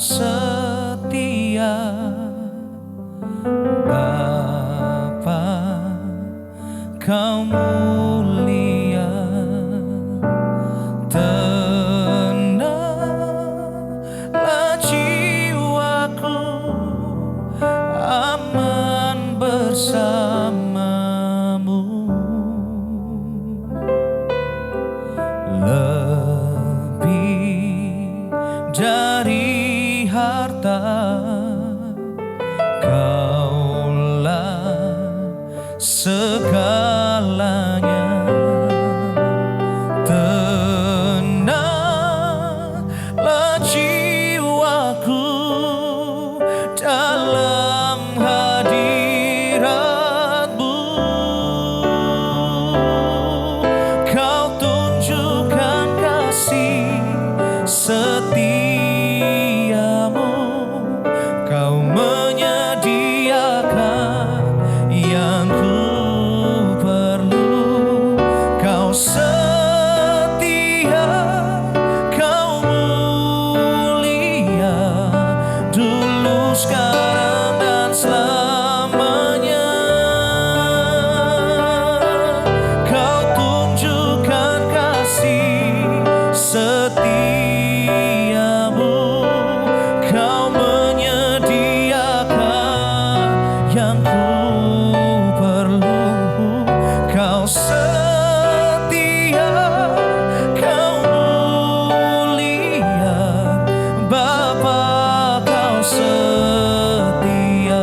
setia, Bapa Kau mulia. Tenanglah jiwaku, aman bersamamu. Lebih dari harta, Kaulah segalanya. Tenanglah jiwaku dalam hadirat-Mu. Kau tunjukkan kasih setiamu, Kau menyediakan yang ku perlu. Kau setia, Kau mulia, dulu, sekarang, dan selamanya. Kau tunjukkan kasih setiamu, Kau menyediakan yang ku perlu. Kau setia, Kau mulia, Bapa Kau setia.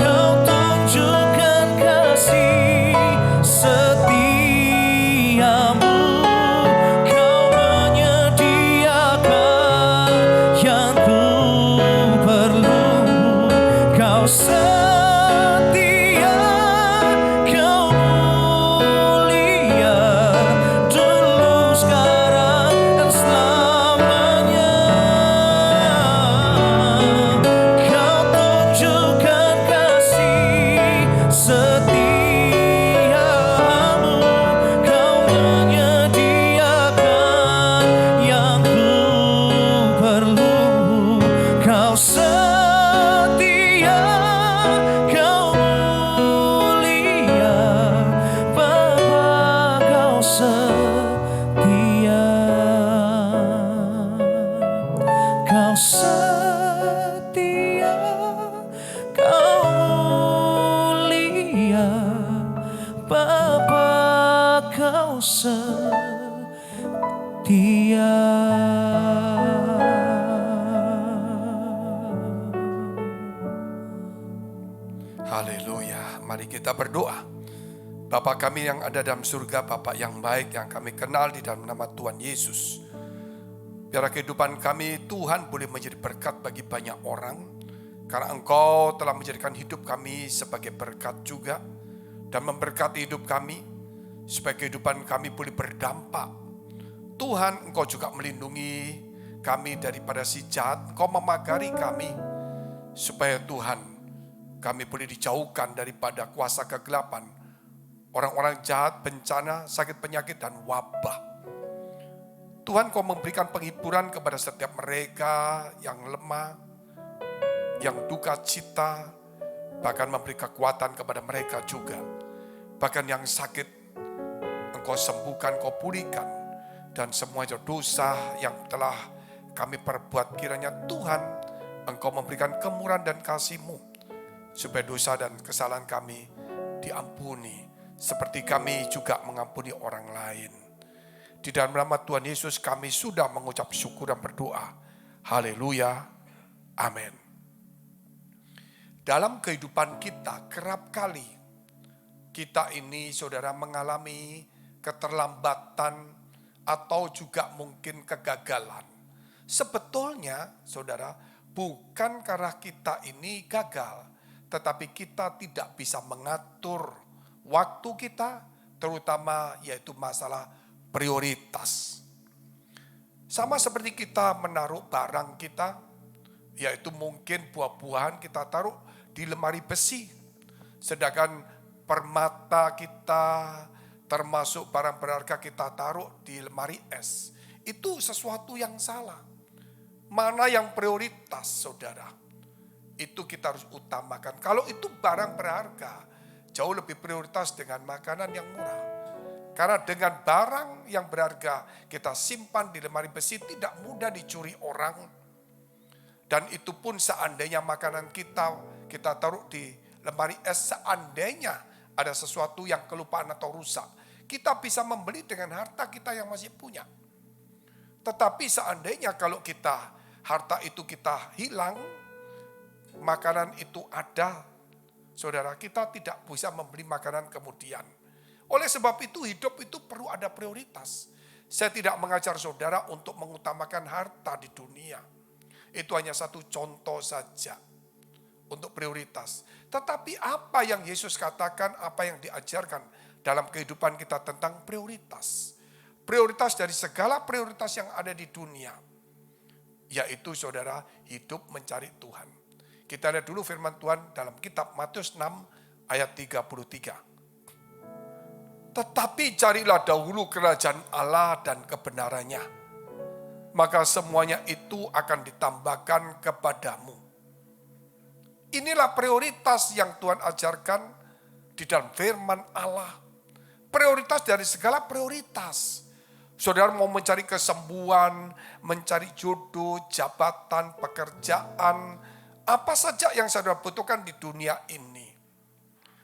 Kau tunjukkan kasih setiamu, Kau menyediakan yang ku perlu. Kau setia, Kau mulia, dulu, sekarang, dan selamanya. Kau tunjukkan kasih setiamu, Kau menyediakan yang ku perlu. Kau setia, Kau mulia, Bapa Kau setia. Kau setia, Kau mulia, Bapa Kau setia. Haleluya. Mari kita berdoa. Bapa kami yang ada dalam surga, Bapa yang baik yang kami kenal di dalam nama Tuhan Yesus. Biar kehidupan kami Tuhan boleh menjadi berkat bagi banyak orang, karena Engkau telah menjadikan hidup kami sebagai berkat juga, dan memberkati hidup kami supaya kehidupan kami boleh berdampak. Tuhan, Engkau juga melindungi kami daripada si jahat. Engkau memagari kami supaya Tuhan, kami boleh dijauhkan daripada kuasa kegelapan, orang-orang jahat, bencana, sakit penyakit, dan wabah. Tuhan, Kau memberikan penghiburan kepada setiap mereka yang lemah, yang duka cita, bahkan memberi kekuatan kepada mereka juga. Bahkan yang sakit, Engkau sembuhkan, Kau pulihkan. Dan semua dosa yang telah kami perbuat, kiranya Tuhan, Engkau memberikan kemurahan dan kasih-Mu, supaya dosa dan kesalahan kami diampuni, seperti kami juga mengampuni orang lain. Di dalam nama Tuhan Yesus kami sudah mengucap syukur dan berdoa. Haleluya. Amin. Dalam kehidupan kita kerap kali kita ini saudara mengalami keterlambatan atau juga mungkin kegagalan. Sebetulnya saudara bukan karena kita ini gagal, tetapi kita tidak bisa mengatur waktu kita, terutama yaitu masalah prioritas. Sama seperti kita menaruh barang kita, yaitu mungkin buah-buahan kita taruh di lemari besi. Sedangkan permata kita termasuk barang berharga kita taruh di lemari es. Itu sesuatu yang salah. Mana yang prioritas, saudara? Itu kita harus utamakan. Kalau itu barang berharga, jauh lebih prioritas dengan makanan yang murah. Karena dengan barang yang berharga kita simpan di lemari besi tidak mudah dicuri orang. Dan itu pun seandainya makanan kita taruh di lemari es, seandainya ada sesuatu yang kelupaan atau rusak, kita bisa membeli dengan harta kita yang masih punya. Tetapi seandainya kalau harta itu kita hilang, makanan itu ada, saudara, kita tidak bisa membeli makanan kemudian. Oleh sebab itu hidup itu perlu ada prioritas. Saya tidak mengajar saudara untuk mengutamakan harta di dunia. Itu hanya satu contoh saja untuk prioritas. Tetapi apa yang Yesus katakan, apa yang diajarkan dalam kehidupan kita tentang prioritas. Prioritas dari segala prioritas yang ada di dunia, yaitu saudara hidup mencari Tuhan. Kita lihat dulu firman Tuhan dalam kitab Matius 6 ayat 33. Tetapi carilah dahulu kerajaan Allah dan kebenarannya, maka semuanya itu akan ditambahkan kepadamu. Inilah prioritas yang Tuhan ajarkan di dalam firman Allah. Prioritas dari segala prioritas. Saudara mau mencari kesembuhan, mencari jodoh, jabatan, pekerjaan, apa saja yang saudara butuhkan di dunia ini.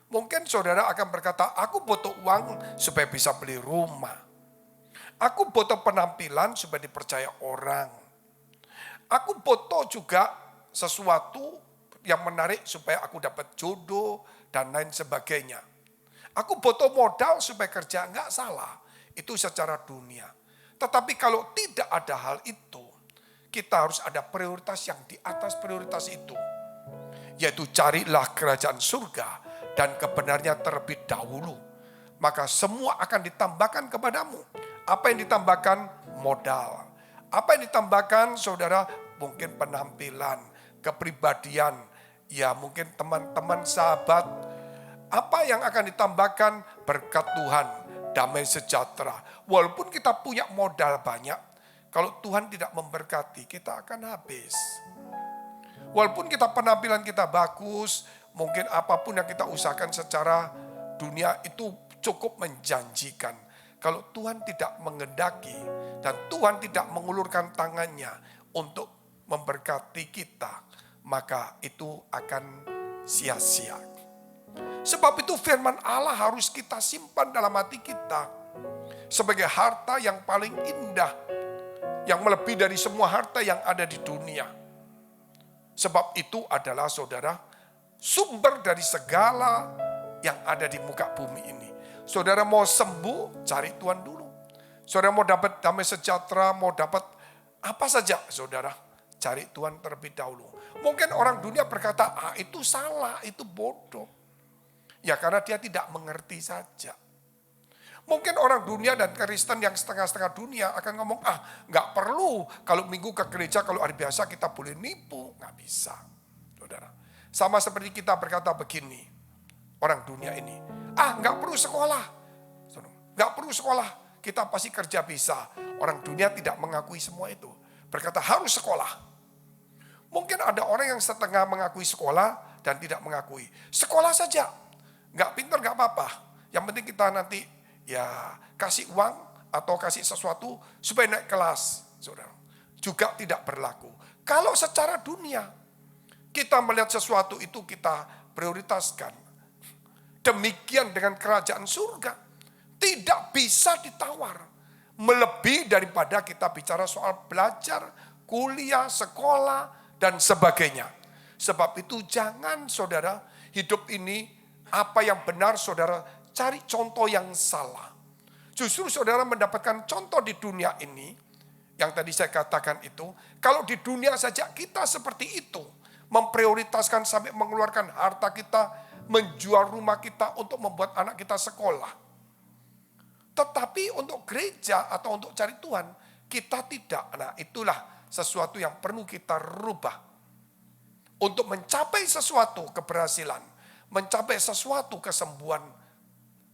Mungkin saudara akan berkata, aku butuh uang supaya bisa beli rumah. Aku butuh penampilan supaya dipercaya orang. Aku butuh juga sesuatu yang menarik supaya aku dapat jodoh dan lain sebagainya. Aku butuh modal supaya kerja, enggak salah. Itu secara dunia. Tetapi kalau tidak ada hal itu, kita harus ada prioritas yang di atas prioritas itu. Yaitu carilah kerajaan surga dan kebenarnya terlebih dahulu. Maka semua akan ditambahkan kepadamu. Apa yang ditambahkan? Modal. Apa yang ditambahkan, saudara? Mungkin penampilan, kepribadian, ya mungkin teman-teman, sahabat. Apa yang akan ditambahkan? Berkat Tuhan, damai sejahtera. Walaupun kita punya modal banyak, kalau Tuhan tidak memberkati, kita akan habis. Walaupun kita penampilan kita bagus, mungkin apapun yang kita usahakan secara dunia itu cukup menjanjikan. Kalau Tuhan tidak mengendaki dan Tuhan tidak mengulurkan tangannya untuk memberkati kita, maka itu akan sia-sia. Sebab itu firman Allah harus kita simpan dalam hati kita sebagai harta yang paling indah, yang melebihi dari semua harta yang ada di dunia. Sebab itu adalah saudara, sumber dari segala yang ada di muka bumi ini. Saudara mau sembuh, cari Tuhan dulu. Saudara mau dapat damai sejahtera, mau dapat apa saja, saudara, cari Tuhan terlebih dahulu. Mungkin orang dunia berkata, itu salah, itu bodoh. Ya karena dia tidak mengerti saja. Mungkin orang dunia dan Kristen yang setengah-setengah dunia akan ngomong, nggak perlu kalau minggu ke gereja, kalau hari biasa kita boleh nipu. Nggak bisa, saudara. Sama seperti kita berkata begini, orang dunia ini, nggak perlu sekolah. Nggak perlu sekolah, kita pasti kerja bisa. Orang dunia tidak mengakui semua itu. Berkata harus sekolah. Mungkin ada orang yang setengah mengakui sekolah dan tidak mengakui. Sekolah saja, nggak pintar nggak apa-apa. Yang penting kita nanti ya kasih uang atau kasih sesuatu supaya naik kelas, saudara. Juga tidak berlaku. Kalau secara dunia kita melihat sesuatu itu kita prioritaskan. Demikian dengan kerajaan surga. Tidak bisa ditawar. Melebihi daripada kita bicara soal belajar, kuliah, sekolah, dan sebagainya. Sebab itu jangan saudara hidup ini apa yang benar saudara cari contoh yang salah. Justru saudara mendapatkan contoh di dunia ini, yang tadi saya katakan itu, kalau di dunia saja kita seperti itu, memprioritaskan sampai mengeluarkan harta kita, menjual rumah kita untuk membuat anak kita sekolah. Tetapi untuk gereja atau untuk cari Tuhan, kita tidak. Nah itulah sesuatu yang perlu kita rubah. Untuk mencapai sesuatu keberhasilan, mencapai sesuatu kesembuhan,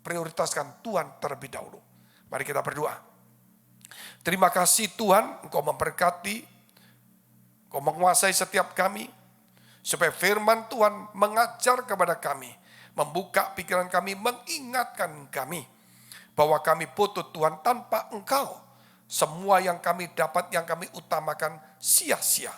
prioritaskan Tuhan terlebih dahulu. Mari kita berdoa. Terima kasih Tuhan, Engkau memberkati, Engkau menguasai setiap kami, supaya firman Tuhan mengajar kepada kami, membuka pikiran kami, mengingatkan kami, bahwa kami butuh Tuhan. Tanpa Engkau, semua yang kami dapat, yang kami utamakan sia-sia.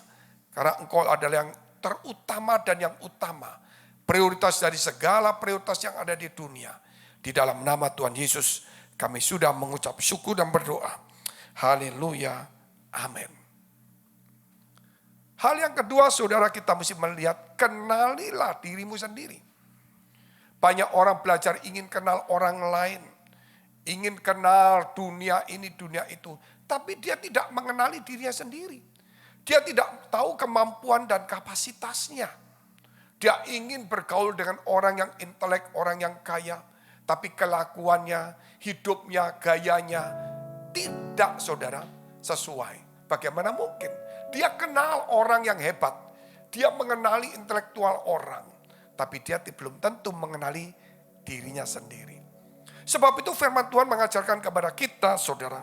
Karena Engkau adalah yang terutama dan yang utama. Prioritas dari segala prioritas yang ada di dunia. Di dalam nama Tuhan Yesus, kami sudah mengucap syukur dan berdoa. Haleluya. Amin. Hal yang kedua, saudara, kita mesti melihat, kenalilah dirimu sendiri. Banyak orang belajar ingin kenal orang lain. Ingin kenal dunia ini, dunia itu. Tapi dia tidak mengenali dirinya sendiri. Dia tidak tahu kemampuan dan kapasitasnya. Dia ingin bergaul dengan orang yang intelek, orang yang kaya. Tapi kelakuannya, hidupnya, gayanya tidak, saudara, sesuai. Bagaimana mungkin? Dia kenal orang yang hebat. Dia mengenali intelektual orang. Tapi dia belum tentu mengenali dirinya sendiri. Sebab itu firman Tuhan mengajarkan kepada kita, saudara,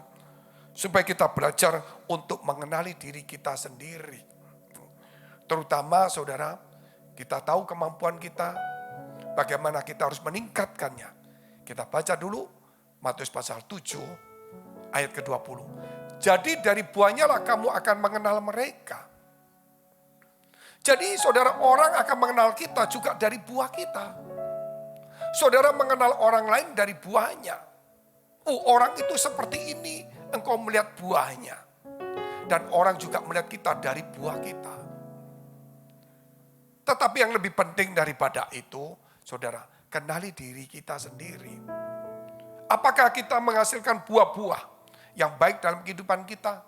supaya kita belajar untuk mengenali diri kita sendiri. Terutama, saudara, kita tahu kemampuan kita, bagaimana kita harus meningkatkannya. Kita baca dulu Matius pasal 7 ayat ke-20. Jadi dari buahnya lah kamu akan mengenal mereka. Jadi saudara, orang akan mengenal kita juga dari buah kita. Saudara mengenal orang lain dari buahnya. Orang itu seperti ini, engkau melihat buahnya. Dan orang juga melihat kita dari buah kita. Tetapi yang lebih penting daripada itu, saudara, kenali diri kita sendiri. Apakah kita menghasilkan buah-buah yang baik dalam kehidupan kita?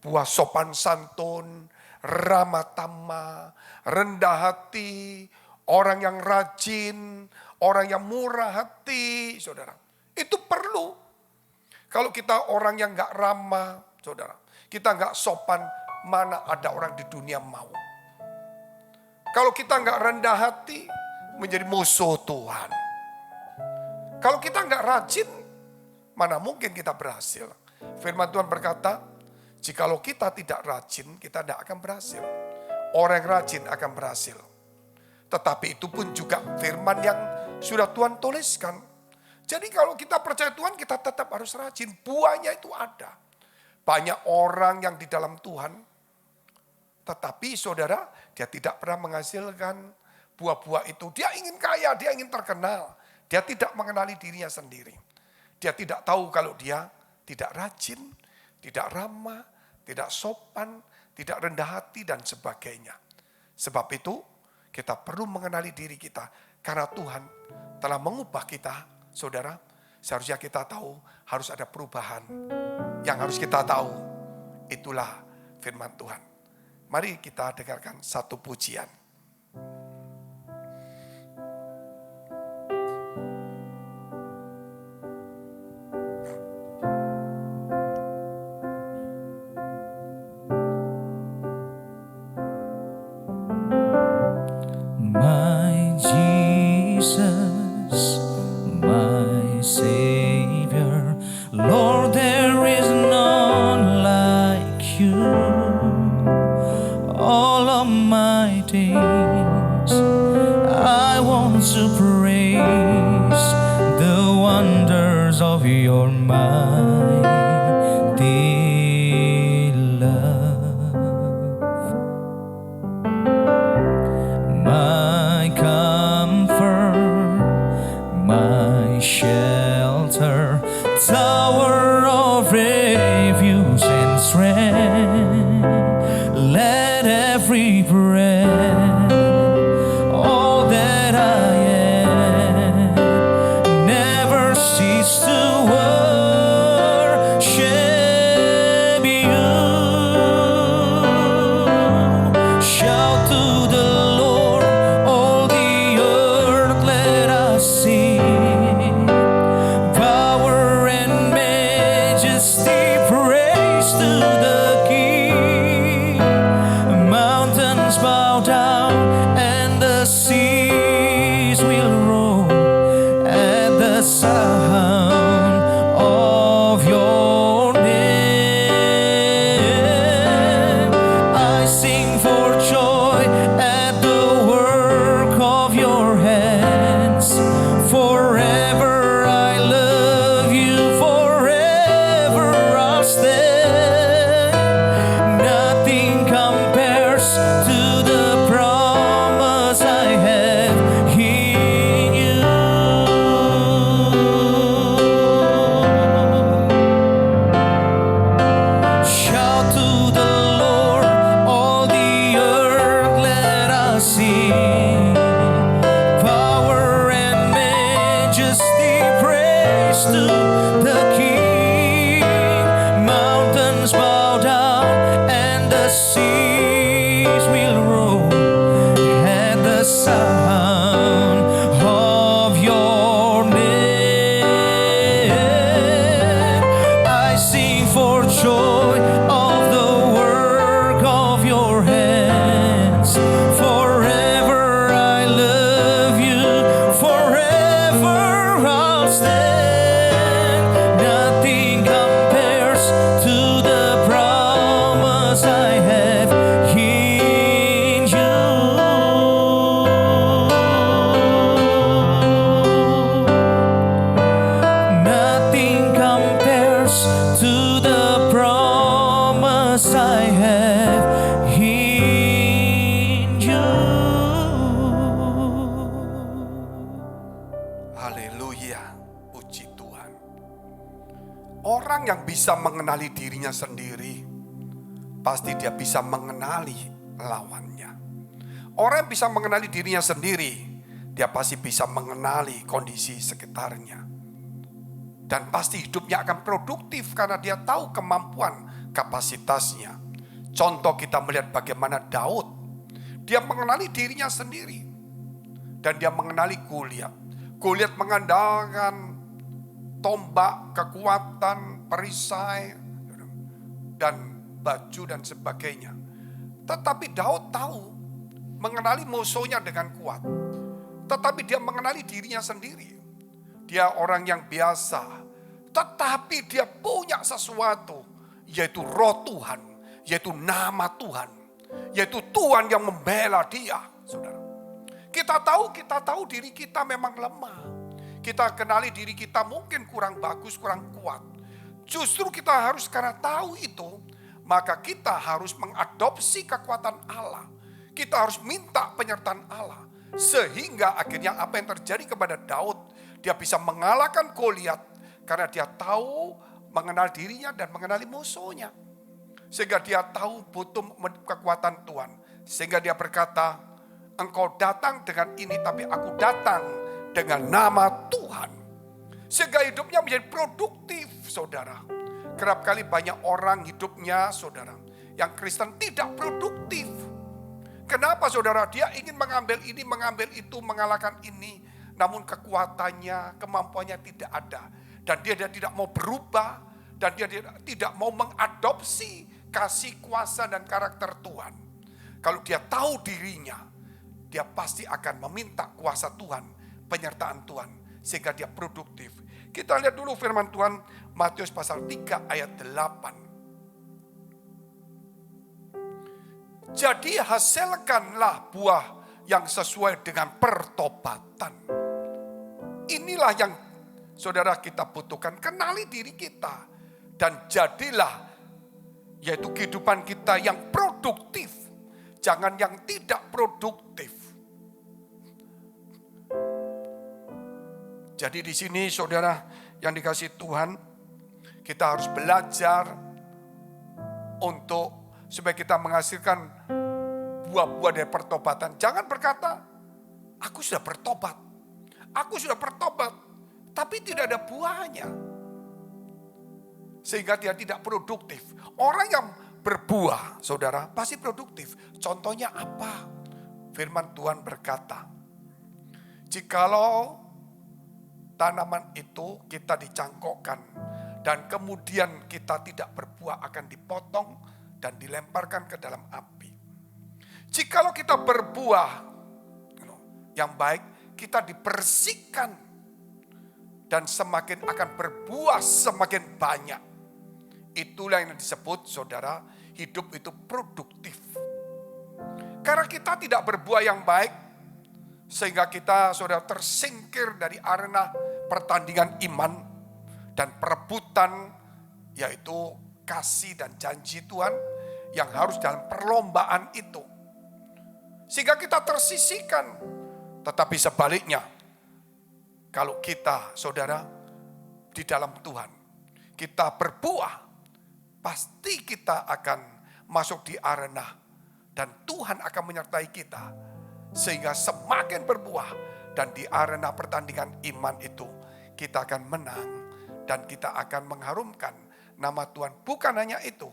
Buah sopan santun, ramah tamah, rendah hati, orang yang rajin, orang yang murah hati, saudara. Itu perlu. Kalau kita orang yang gak ramah, saudara, kita gak sopan, mana ada orang di dunia mau. Kalau kita gak rendah hati, menjadi musuh Tuhan. Kalau kita gak rajin, mana mungkin kita berhasil. Firman Tuhan berkata, jikalau kita tidak rajin, kita tidak akan berhasil. Orang yang rajin akan berhasil. Tetapi itu pun juga firman yang sudah Tuhan tuliskan. Jadi kalau kita percaya Tuhan, kita tetap harus rajin. Buahnya itu ada. Banyak orang yang di dalam Tuhan, tetapi saudara, dia tidak pernah menghasilkan buah-buah itu. Dia ingin kaya, dia ingin terkenal. Dia tidak mengenali dirinya sendiri. Dia tidak tahu kalau dia tidak rajin, tidak ramah, tidak sopan, tidak rendah hati, dan sebagainya. Sebab itu, kita perlu mengenali diri kita. Karena Tuhan telah mengubah kita, saudara. Seharusnya kita tahu harus ada perubahan. Yang harus kita tahu, itulah firman Tuhan. Mari kita dengarkan satu pujian. My Jesus, my Savior, Lord, there is none like you. All of my days, I want to praise the wonders of your mighty love. My comfort, 'cause I have in you. Haleluya, puji Tuhan. Orang yang bisa mengenali dirinya sendiri, pasti dia bisa mengenali lawannya. Orang yang bisa mengenali dirinya sendiri, dia pasti bisa mengenali kondisi sekitarnya. Dan pasti hidupnya akan produktif karena dia tahu kemampuan kapasitasnya. Contoh kita melihat bagaimana Daud. Dia mengenali dirinya sendiri. Dan dia mengenali Goliat. Goliat mengandalkan tombak, kekuatan, perisai, dan baju dan sebagainya. Tetapi Daud tahu mengenali musuhnya dengan kuat. Tetapi dia mengenali dirinya sendiri. Dia orang yang biasa, tetapi dia punya sesuatu, yaitu roh Tuhan, yaitu nama Tuhan, yaitu Tuhan yang membela dia, saudara. Kita tahu diri kita memang lemah. Kita kenali diri kita mungkin kurang bagus, kurang kuat. Justru kita harus, karena tahu itu, maka kita harus mengadopsi kekuatan Allah. Kita harus minta penyertaan Allah. Sehingga akhirnya apa yang terjadi kepada Daud, dia bisa mengalahkan Goliat karena dia tahu mengenal dirinya dan mengenali musuhnya. Sehingga dia tahu butuh kekuatan Tuhan. Sehingga dia berkata, engkau datang dengan ini tapi aku datang dengan nama Tuhan. Sehingga hidupnya menjadi produktif, saudara. Kerap kali banyak orang hidupnya, saudara, yang Kristen tidak produktif. Kenapa, saudara? Dia ingin mengambil ini, mengambil itu, mengalahkan ini. Namun kekuatannya, kemampuannya tidak ada. Dan dia tidak mau berubah. Dan dia tidak mau mengadopsi kasih, kuasa, dan karakter Tuhan. Kalau dia tahu dirinya, dia pasti akan meminta kuasa Tuhan, penyertaan Tuhan. Sehingga dia produktif. Kita lihat dulu firman Tuhan, Matius pasal 3 ayat 8. Jadi hasilkanlah buah yang sesuai dengan pertobatan. Inilah yang saudara kita butuhkan. Kenali diri kita. Dan jadilah, yaitu kehidupan kita yang produktif. Jangan yang tidak produktif. Jadi di sini saudara yang dikasihi Tuhan, kita harus belajar untuk supaya kita menghasilkan buah-buah dari pertobatan. Jangan berkata, aku sudah bertobat. Aku sudah bertobat, tapi tidak ada buahnya. Sehingga dia tidak produktif. Orang yang berbuah, saudara, pasti produktif. Contohnya apa? Firman Tuhan berkata, jikalau tanaman itu kita dicangkokkan, dan kemudian kita tidak berbuah, akan dipotong dan dilemparkan ke dalam api. Jikalau kita berbuah yang baik, kita dibersihkan dan semakin akan berbuah semakin banyak. Itulah yang disebut, saudara, hidup itu produktif. Karena kita tidak berbuah yang baik, sehingga kita, saudara, tersingkir dari arena pertandingan iman dan perebutan, yaitu kasih dan janji Tuhan yang harus dalam perlombaan itu. Sehingga kita tersisihkan. Tetapi sebaliknya, kalau kita, saudara, di dalam Tuhan, kita berbuah, pasti kita akan masuk di arena dan Tuhan akan menyertai kita. Sehingga semakin berbuah dan di arena pertandingan iman itu, kita akan menang dan kita akan mengharumkan nama Tuhan. Bukan hanya itu,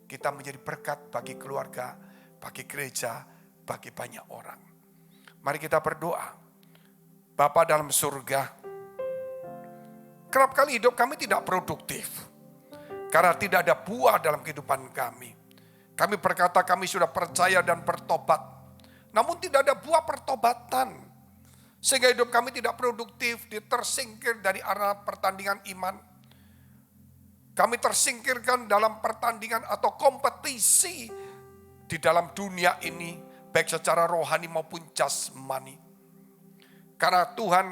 kita menjadi berkat bagi keluarga, bagi gereja, bagi banyak orang. Mari kita berdoa. Bapa dalam surga, kerap kali hidup kami tidak produktif. Karena tidak ada buah dalam kehidupan kami. Kami berkata kami sudah percaya dan bertobat. Namun tidak ada buah pertobatan. Sehingga hidup kami tidak produktif, tersingkir dari arena pertandingan iman. Kami tersingkirkan dalam pertandingan atau kompetisi di dalam dunia ini. Baik secara rohani maupun jasmani. Karena Tuhan,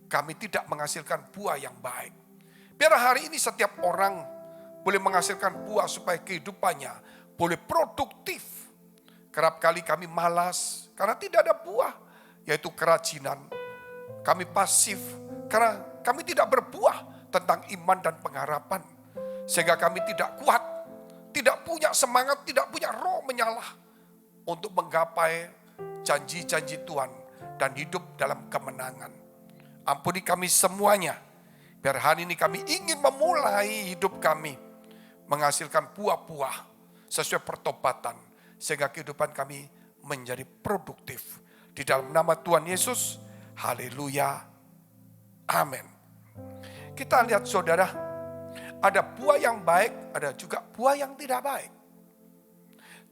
kami tidak menghasilkan buah yang baik. Biar hari ini setiap orang boleh menghasilkan buah supaya kehidupannya boleh produktif. Kerap kali kami malas karena tidak ada buah, yaitu kerajinan. Kami pasif karena kami tidak berbuah tentang iman dan pengharapan. Sehingga kami tidak kuat, tidak punya semangat, tidak punya roh menyala untuk menggapai janji-janji Tuhan dan hidup dalam kemenangan. Ampuni kami semuanya, biar hari ini kami ingin memulai hidup kami menghasilkan buah-buah sesuai pertobatan, sehingga kehidupan kami menjadi produktif. Di dalam nama Tuhan Yesus, haleluya, amin. Kita lihat saudara, ada buah yang baik, ada juga buah yang tidak baik.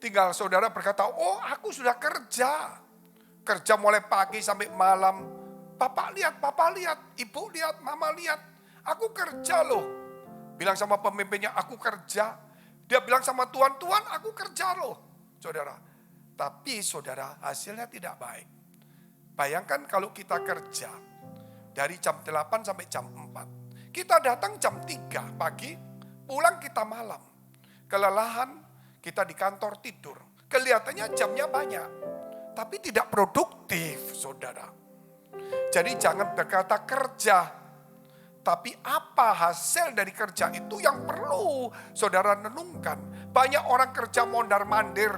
Tinggal saudara berkata, oh aku sudah kerja mulai pagi sampai malam. Bapak lihat, ibu lihat, mama lihat, aku kerja loh. Bilang sama pemimpinnya, aku kerja. Dia bilang sama Tuhan, Tuhan aku kerja loh. Saudara, tapi saudara hasilnya tidak baik. Bayangkan kalau kita kerja dari jam 8 sampai jam 4. Kita datang jam 3 pagi, pulang kita malam. Kelelahan, kita di kantor tidur. Kelihatannya jamnya banyak, tapi tidak produktif, saudara. Jadi jangan berkata kerja, tapi apa hasil dari kerja itu yang perlu saudara renungkan. Banyak orang kerja mondar-mandir,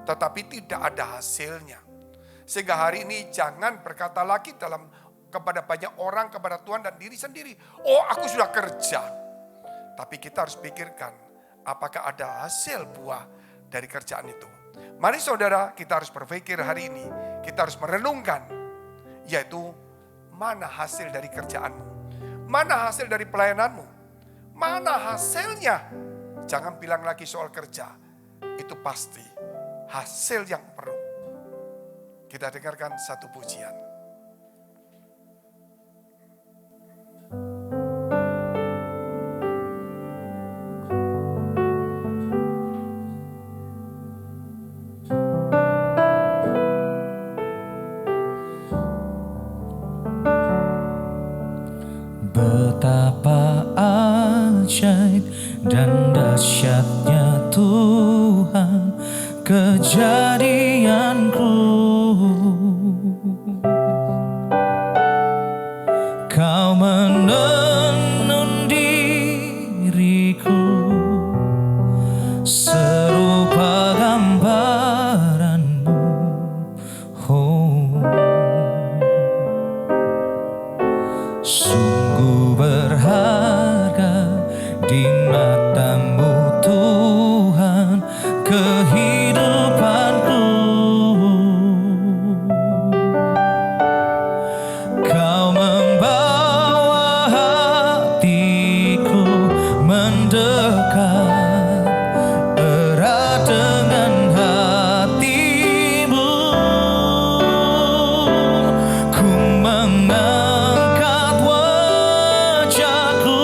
tetapi tidak ada hasilnya. Sehingga hari ini jangan berkata lagi kepada banyak orang, kepada Tuhan dan diri sendiri, oh aku sudah kerja. Tapi kita harus pikirkan, apakah ada hasil buah dari kerjaan itu. Mari saudara, kita harus berpikir hari ini, kita harus merenungkan, yaitu mana hasil dari kerjaanmu, mana hasil dari pelayananmu, mana hasilnya. Jangan bilang lagi soal kerja, itu pasti hasil yang perlu. Kita dengarkan satu pujian. Betapa ajaib dan dahsyatnya Tuhan kejadianku. Kau menenun diriku serupa gambaranmu. Oh, sungguh berharga di matamu Tuhan kehidupanku. Kau membawa hatiku mendekat erat dengan hatimu. Ku mengangkat wajahku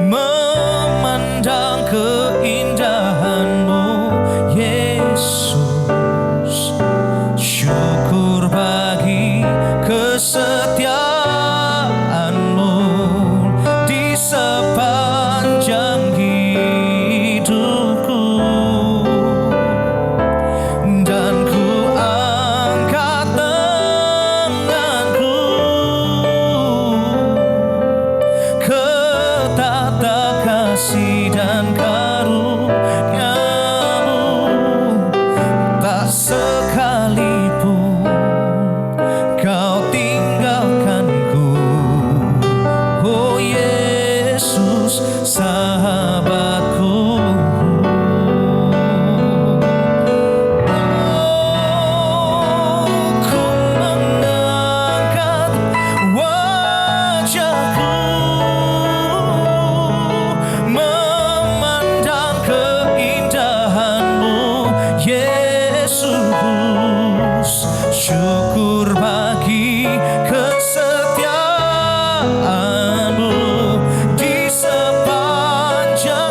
memandang keindahanmu, Yesus. Syukur bagi kesetiaanmu di sepanjang hidupku. Dan ku angkat tanganku ke tata kasih dan karuniamu. Tak sekalipun kau tinggalkanku, oh Yesus sahabatku. Oh, ku mengangkat wajahku memandang keindahanmu, Yesus. Syukur bagi kesetiaanmu di sepanjang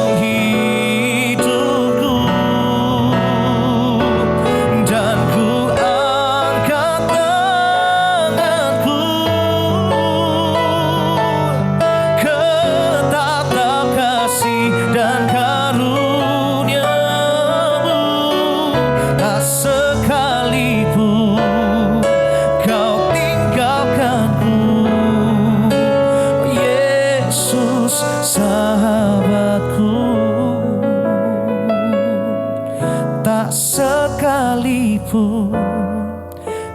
sekalipun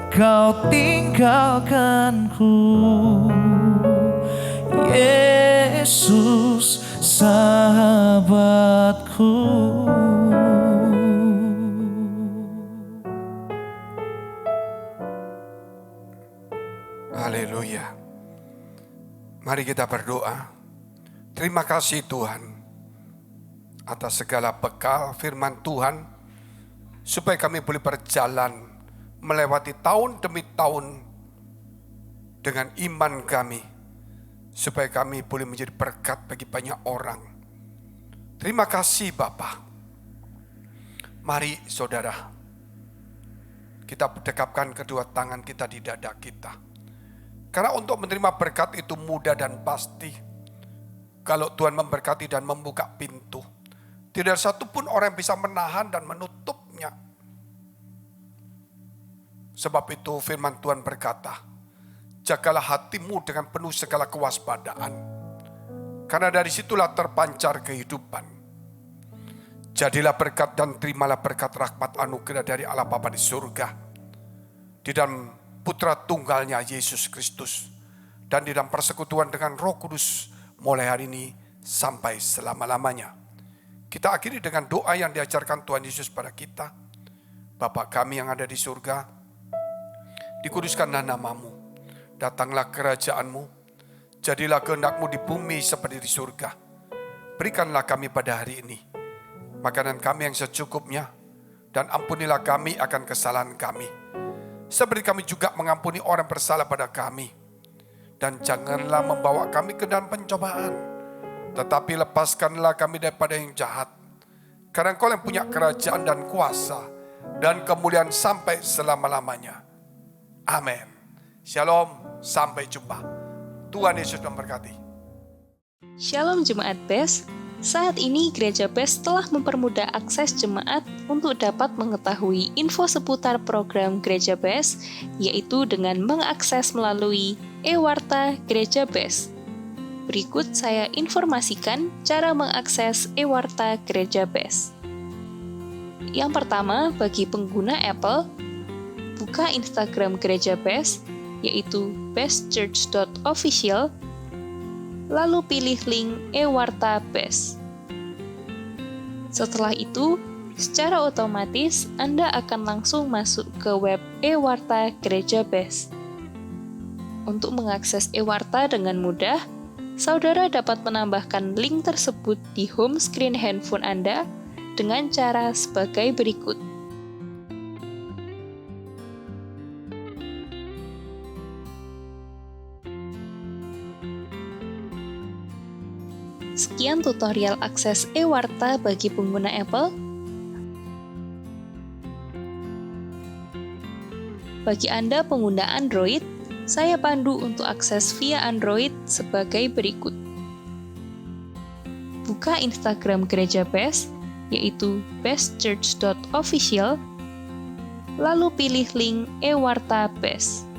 kau tinggalkanku, Yesus sahabatku. Haleluya. Mari kita berdoa. Terima kasih Tuhan atas segala bekal firman Tuhan, supaya kami boleh berjalan melewati tahun demi tahun dengan iman kami, supaya kami boleh menjadi berkat bagi banyak orang. Terima kasih Bapa. Mari saudara, kita dekapkan kedua tangan kita di dada kita. Karena untuk menerima berkat itu mudah dan pasti. Kalau Tuhan memberkati dan membuka pintu, tidak ada satupun orang yang bisa menahan dan menutupnya. Sebab itu firman Tuhan berkata, jagalah hatimu dengan penuh segala kewaspadaan, karena dari situlah terpancar kehidupan. Jadilah berkat dan terimalah berkat rahmat anugerah dari Allah Bapa di surga, di dalam Putra Tunggalnya Yesus Kristus, dan di dalam persekutuan dengan Roh Kudus mulai hari ini sampai selama-lamanya. Kita akhiri dengan doa yang diajarkan Tuhan Yesus pada kita. Bapa kami yang ada di surga, dikuduskanlah namamu, datanglah kerajaanmu, jadilah kehendak-mu di bumi seperti di surga. Berikanlah kami pada hari ini makanan kami yang secukupnya, dan ampunilah kami akan kesalahan kami, seperti kami juga mengampuni orang bersalah pada kami. Dan janganlah membawa kami ke dalam pencobaan, tetapi lepaskanlah kami daripada yang jahat. Karena Engkau yang punya kerajaan dan kuasa dan kemuliaan sampai selama-lamanya. Amin. Shalom, sampai jumpa. Tuhan Yesus memberkati. Shalom Jemaat BES. Saat ini Gereja BES telah mempermudah akses jemaat untuk dapat mengetahui info seputar program Gereja BES, yaitu dengan mengakses melalui e-warta Gereja BES. Berikut saya informasikan cara mengakses e-warta Gereja BES. Yang pertama, bagi pengguna Apple, buka Instagram Gereja BES, yaitu bestchurch.official, lalu pilih link e-warta BES. Setelah itu, secara otomatis Anda akan langsung masuk ke web e-warta Gereja BES. Untuk mengakses e-warta dengan mudah, saudara dapat menambahkan link tersebut di home screen handphone Anda dengan cara sebagai berikut. Sekian tutorial akses e-warta bagi pengguna Apple. Bagi Anda pengguna Android, saya pandu untuk akses via Android sebagai berikut. Buka Instagram Gereja BES, yaitu bestchurch.official, lalu pilih link e-warta BES.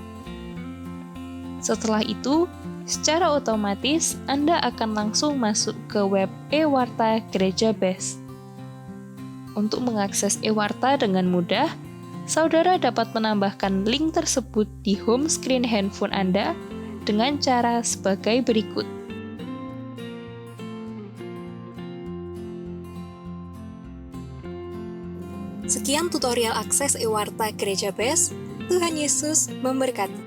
Setelah itu, secara otomatis Anda akan langsung masuk ke web e-warta Gereja BES. Untuk mengakses e-warta dengan mudah, saudara dapat menambahkan link tersebut di home screen handphone Anda dengan cara sebagai berikut. Sekian tutorial akses e-warta Gereja BES. Tuhan Yesus memberkati.